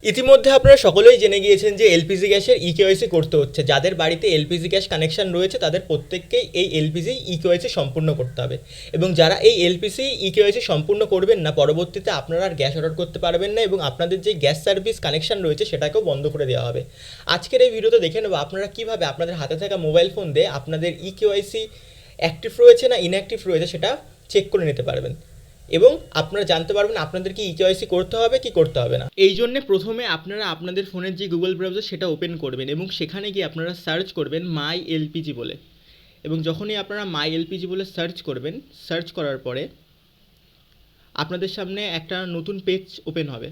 ইতিমধ্যে আপনারা সকলেই জেনে গিয়েছেন যে এলপিজি গ্যাসের ইকেওয়াইসি করতে হচ্ছে। যাদের বাড়িতে এলপিজি গ্যাস কানেকশন রয়েছে তাদের প্রত্যেককেই এই এলপিজি ইকেওয়াইসি সম্পূর্ণ করতে হবে। এবং যারা এই এলপিজি ইকেওয়াইসি সম্পূর্ণ করবেন না, পরবর্তীতে আপনারা আর গ্যাস অর্ডার করতে পারবেন না এবং আপনাদের যে গ্যাস সার্ভিস কানেকশন রয়েছে সেটাকেও বন্ধ করে দেওয়া হবে। আজকের এই ভিডিওতে দেখে নেব আপনারা কীভাবে আপনাদের হাতে থাকা মোবাইল ফোন দিয়ে আপনাদের ইকেওয়াইসি অ্যাক্টিভ রয়েছে না ইনঅ্যাক্টিভ রয়েছে সেটা চেক করে নিতে পারবেন এবং আপনারা জানতে পারবেন আপনাদের কি ইকেওয়াইসি করতে হবে কি করতে হবে না। এই জন্যে প্রথমে আপনারা আপনাদের ফোনের যে গুগল ব্রাউজার সেটা ওপেন করবেন এবং সেখানে গিয়ে আপনারা সার্চ করবেন মাই এলপিজি বলে। এবং যখনই আপনারা মাই এলপিজি বলে সার্চ করবেন, সার্চ করার পরে আপনাদের সামনে একটা নতুন পেজ ওপেন হবে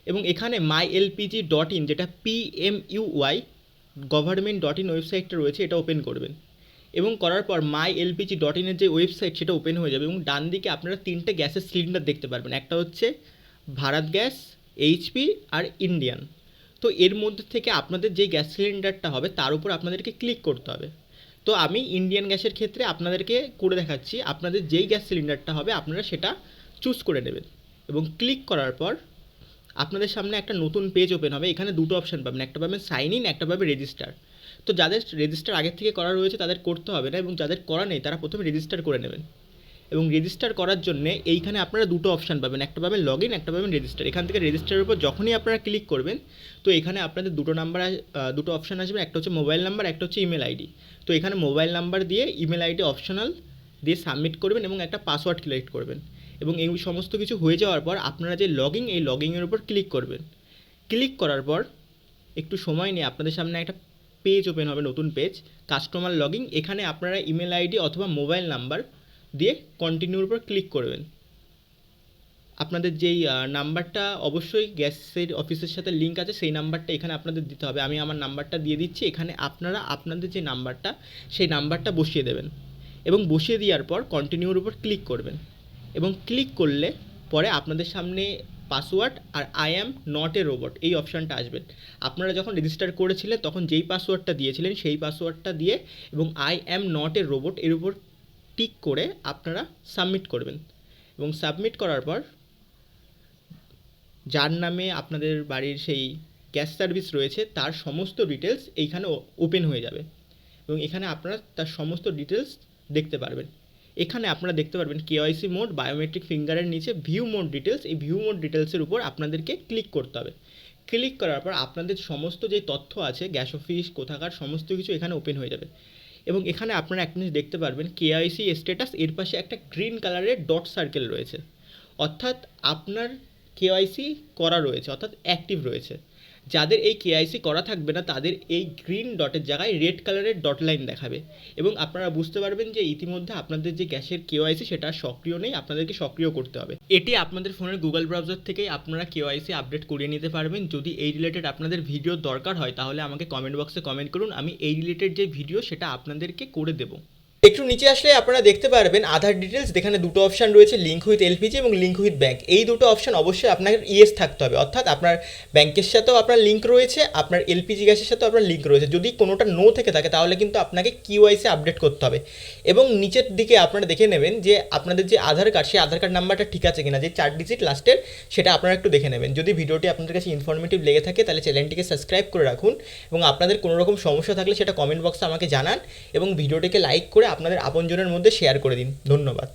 এবং এখানে myLPG.in যেটা PMUY গভর্নমেন্ট.in ওয়েবসাইটটা রয়েছে এটা ওপেন করবেন এবং করার পর myLPG.in এর যে ওয়েবসাইট সেটা ওপেন হয়ে যাবে এবং ডান দিকে আপনারা তিনটে গ্যাসের সিলিন্ডার দেখতে পারবেন। একটা হচ্ছে ভারত গ্যাস, এইচপি আর ইন্ডিয়ান। তো এর মধ্যে থেকে আপনাদের যে গ্যাস সিলিন্ডারটা হবে তার উপর আপনাদেরকে ক্লিক করতে হবে। তো আমি ইন্ডিয়ান গ্যাসের ক্ষেত্রে আপনাদেরকে করে দেখাচ্ছি। আপনাদের যেই গ্যাস সিলিন্ডারটা হবে আপনারা সেটা চুজ করে নেবেন এবং ক্লিক করার পর আপনাদের সামনে একটা নতুন পেজ ওপেন হবে। এখানে দুটো অপশান পাবেন, একটা পাবেন সাইন ইন, একটা পাবে রেজিস্টার। তো যাদের রেজিস্টার আগের থেকে করা রয়েছে তাদের করতে হবে না এবং যাদের করা নেই তারা প্রথমে রেজিস্টার করে নেবেন। এবং রেজিস্টার করার জন্যে এইখানে আপনারা দুটো অপশান পাবেন, একটা পাবেন লগ ইন, একটা পাবেন রেজিস্টার। এখান থেকে রেজিস্টারের উপর যখনই আপনারা ক্লিক করবেন তো এখানে আপনাদের দুটো অপশান আসবে, একটা হচ্ছে মোবাইল নাম্বার, একটা হচ্ছে ইমেল আইডি। তো এখানে মোবাইল নাম্বার দিয়ে ইমেল আইডি অপশনাল দিয়ে সাবমিট করবেন এবং একটা পাসওয়ার্ড সিলেক্ট করবেন এবং এই সমস্ত কিছু হয়ে যাওয়ার পর আপনারা যে এই লগইনের উপর ক্লিক করবেন। ক্লিক করার পর একটু সময় নিয়ে আপনাদের সামনে একটা পেজ ওপেন হবে, নতুন পেজ কাস্টমার লগইন। এখানে আপনারা ইমেল আইডি অথবা মোবাইল নাম্বার দিয়ে কন্টিনিউর উপর ক্লিক করবেন। আপনাদের যেই নাম্বারটা অবশ্যই গ্যাসের অফিসের সাথে লিঙ্ক আছে সেই নাম্বারটা এখানে আপনাদের দিতে হবে। আমি আমার নাম্বারটা দিয়ে দিচ্ছি। এখানে আপনারা আপনাদের যে নাম্বারটা সেই নাম্বারটা বসিয়ে দেবেন এবং বসিয়ে দেওয়ার পর কন্টিনিউর উপর ক্লিক করবেন এবং ক্লিক করলে পরে আপনাদের সামনে পাসওয়ার্ড আর I am not a robot এই অপশানটা আসবেন। আপনারা যখন রেজিস্টার করেছিলেন তখন যেই পাসওয়ার্ডটা দিয়েছিলেন সেই পাসওয়ার্ডটা দিয়ে এবং I am not a robot এর উপর টিক করে আপনারা সাবমিট করবেন এবং সাবমিট করার পর যার নামে আপনাদের বাড়ির সেই গ্যাস সার্ভিস রয়েছে তার সমস্ত ডিটেলস এইখানে ওপেন হয়ে যাবে এবং এখানে আপনারা তার সমস্ত ডিটেলস দেখতে পারবেন। এখানে আপনারা দেখতে পারবেন কেওয়াইসি মোড, বায়োমেট্রিক ফিঙ্গারের নিচে ভিউ মোড ডিটেলস। এই ভিউ মোড ডিটেলসের উপর আপনাদেরকে ক্লিক করতে হবে। ক্লিক করার পর আপনাদের সমস্ত যে তথ্য আছে গ্যাস অফিস কোথাকার সমস্ত কিছু এখানে ওপেন হয়ে যাবে এবং এখানে আপনারা একটা জিনিস দেখতে পারবেন কেওয়াইসি স্ট্যাটাস, এর পাশে একটা গ্রিন কালারের ডট সার্কেল রয়েছে, অর্থাৎ আপনার কেওয়াইসি করা রয়েছে, অর্থাৎ অ্যাক্টিভ রয়েছে। যাদের এই কেওয়াইসি করা থাকবে না তাদের এই গ্রিন ডটের জায়গায় রেড কালারের ডট লাইন দেখাবে এবং আপনারা বুঝতে পারবেন যে ইতিমধ্যে আপনাদের যে গ্যাসের কেওয়াইসি সেটা সক্রিয় নেই, আপনাদেরকে সক্রিয় করতে হবে। এটি আপনাদের ফোনের গুগল ব্রাউজার থেকেই আপনারা কেওয়াইসি আপডেট করিয়ে নিতে পারবেন। যদি এই রিলেটেড আপনাদের ভিডিও দরকার হয় তাহলে আমাকে কমেন্ট বক্সে কমেন্ট করুন, আমি এই রিলেটেড যে ভিডিও সেটা আপনাদেরকে করে দেবো। একটু নিচে আসলে আপনারা দেখতে পারবেন আধার ডিটেলস, যেখানে দুটো অপশান রয়েছে, লিঙ্ক উইথ এলপিজি এবং লিঙ্ক উইথ ব্যাঙ্ক। এই দুটো অপশান অবশ্যই আপনার ইয়েস থাকতে হবে, অর্থাৎ আপনার ব্যাঙ্কের সাথেও আপনার লিঙ্ক রয়েছে, আপনার এলপিজি গ্যাসের সাথেও আপনার লিঙ্ক রয়েছে। যদি কোনোটা নো থেকে থাকে তাহলে কিন্তু আপনাকে কিওয়াইসি আপডেট করতে হবে এবং নিচের দিকে আপনারা দেখে নেবেন যে আপনাদের যে আধার কার্ড সেই আধার কার্ড নাম্বারটা ঠিক আছে কিনা, যে 4 ডিজিট লাস্টের সেটা আপনারা একটু দেখে নেবেন। যদি ভিডিওটি আপনাদের কাছে ইনফরমেটিভ লেগে থাকে তাহলে চ্যানেলটিকে সাবস্ক্রাইব করে রাখুন এবং আপনাদের কোনো রকম সমস্যা থাকলে সেটা কমেন্ট বক্সে আমাকে জানান এবং ভিডিওটিকে লাইক করে আপনাদের আপনজনের মধ্যে শেয়ার করে দিন। ধন্যবাদ।